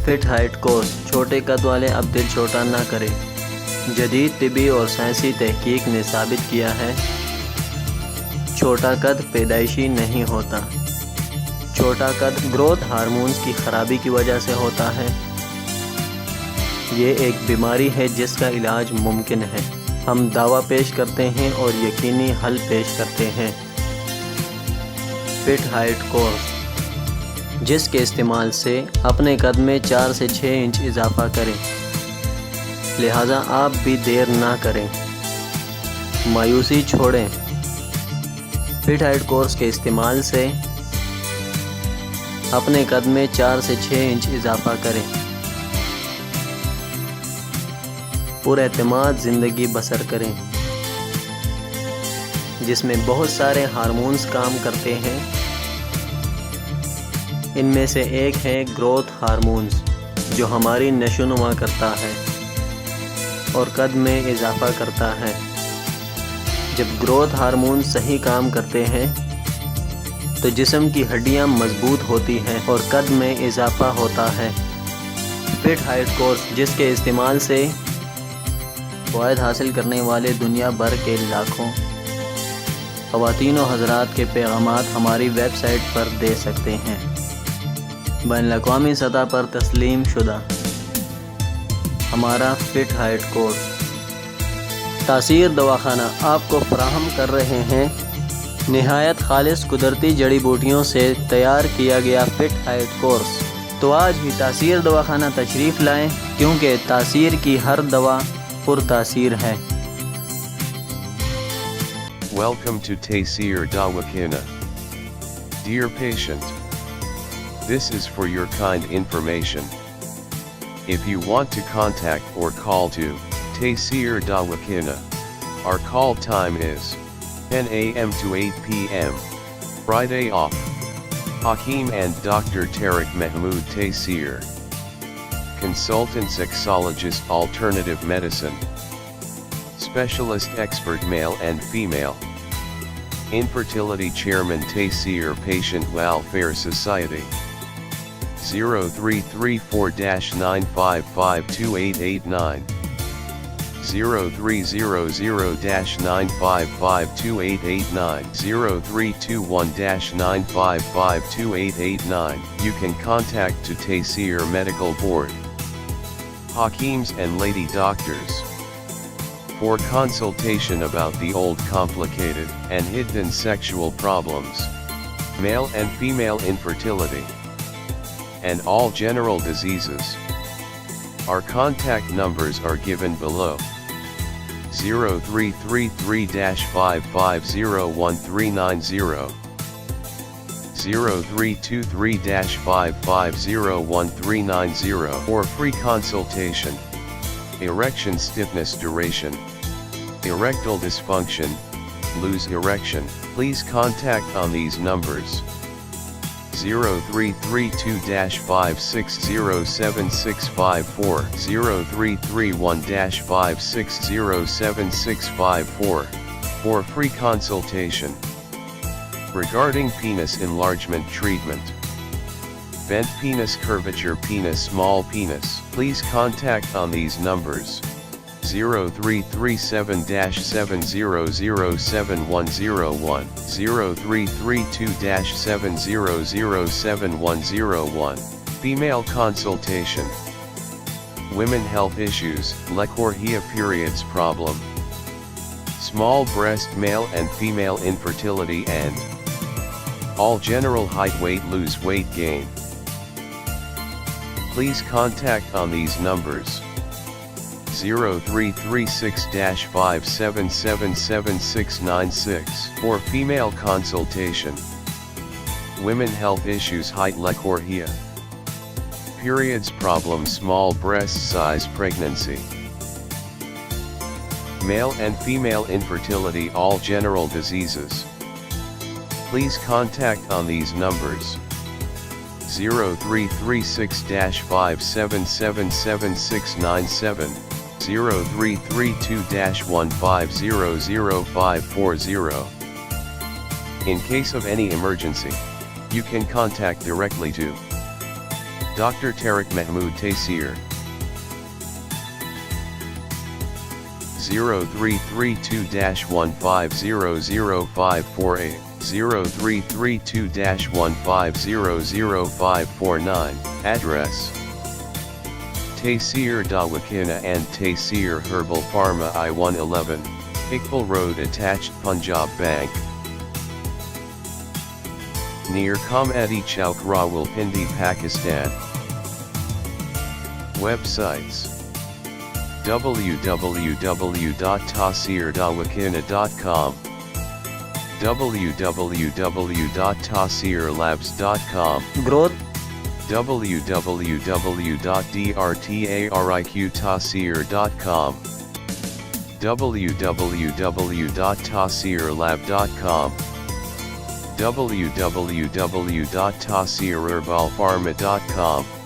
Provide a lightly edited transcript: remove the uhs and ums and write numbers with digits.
Fit height course چھوٹے قد والے اب دل چھوٹا نہ کریں۔ جدید طبی اور سائنسی تحقیق نے ثابت کیا ہے چھوٹا قد پیدائشی نہیں ہوتا۔ چھوٹا قد گروتھ ہارمونز کی خرابی کی وجہ سے ہوتا ہے۔ یہ ایک بیماری ہے جس کا علاج ممکن ہے۔ ہم دعویٰ پیش کرتے ہیں اور یقینی حل پیش کرتے ہیں۔ فٹ ہائیٹ کورس، جس کے استعمال سے اپنے قد میں 4 سے 6 انچ اضافہ کریں، لہٰذا آپ بھی دیر نہ کریں، مایوسی چھوڑیں۔ فٹ ہائیٹ کورس کے استعمال سے اپنے قد میں 4 سے 6 انچ اضافہ کریں، پراعتماد زندگی بسر کریں، جس میں بہت سارے ہارمونز کام کرتے ہیں۔ ان میں سے ایک ہے گروتھ ہارمونز، جو ہماری نشو و نما کرتا ہے اور قد میں اضافہ کرتا ہے۔ جب گروتھ ہارمونز صحیح کام کرتے ہیں تو جسم کی ہڈیاں مضبوط ہوتی ہیں اور قد میں اضافہ ہوتا ہے۔ فٹ ہائیٹ کورس، جس کے استعمال سے فوائد حاصل کرنے والے دنیا بھر کے لاکھوں خواتین و حضرات کے پیغامات ہماری ویب سائٹ پر دے سکتے ہیں۔ بین الاقوامی سطح پر تسلیم شدہ ہمارا فٹ ہائیٹ کورس تاثیر دواخانہ آپ کو فراہم کر رہے ہیں نہایت خالص قدرتی جڑی بوٹیوں سے تیار کیا گیا فٹ ہائیٹ کورس۔ تو آج ہی تاثیر دواخانہ تشریف لائیں، کیونکہ تاثیر کی ہر دوا پر تاثیر ہے۔ Welcome to Taysir Dawakina. Dear patient, this is for your kind information. If you want to contact or call to Taysir Dawakina, our call time is 10 a.m. to 8 p.m. Friday off. Hakeem and Dr. Tariq Mahmood Taysir. Consultant sexologist alternative medicine. Specialist expert male and female. Infertility chairman Taysir Patient Welfare Society. 0334-9552889. 0300-9552889. 0321-9552889. You can contact to Taysir Medical Board. Hakeems and lady doctors. For consultation about the old complicated and hidden sexual problems, male and female infertility, and all general diseases. Our contact numbers are given below. 0333-5501390, 0323-5501390 for free consultation. Erection stiffness duration, erectile dysfunction, lose erection. Please contact on these numbers. 0332-5607654, 0331-5607654 for free consultation. Regarding penis enlargement treatment, bent penis, curvature penis, small penis, please contact on these numbers. 0337-7007101, 0332-7007101. Female consultation. Women health issues, lechorrhea, periods problem, small breast, male and female infertility, and all general height, weight, lose weight, gain. Please contact on these numbers. 0336-5777696 for female consultation. Women health issues, height, lechorrhea, periods problem, small breast size, pregnancy, male and female infertility, all general diseases. Please contact on these numbers. 0336-5777697, 0332-1500540. In case of any emergency, you can contact directly to Dr. Tariq Mahmood Taysir 0332-150054A 0332-150054 Address Taysir Dawakina and Taysir Herbal Pharma I-111, Iqbal Road attached Punjab Bank near Comedy Chowk Rawalpindi, Pakistan. Websites www.tasirdawakina.com www.tasirlabs.com growth www.drtariqtasir.com www.tasirlab.com www.tasirherbalpharma.com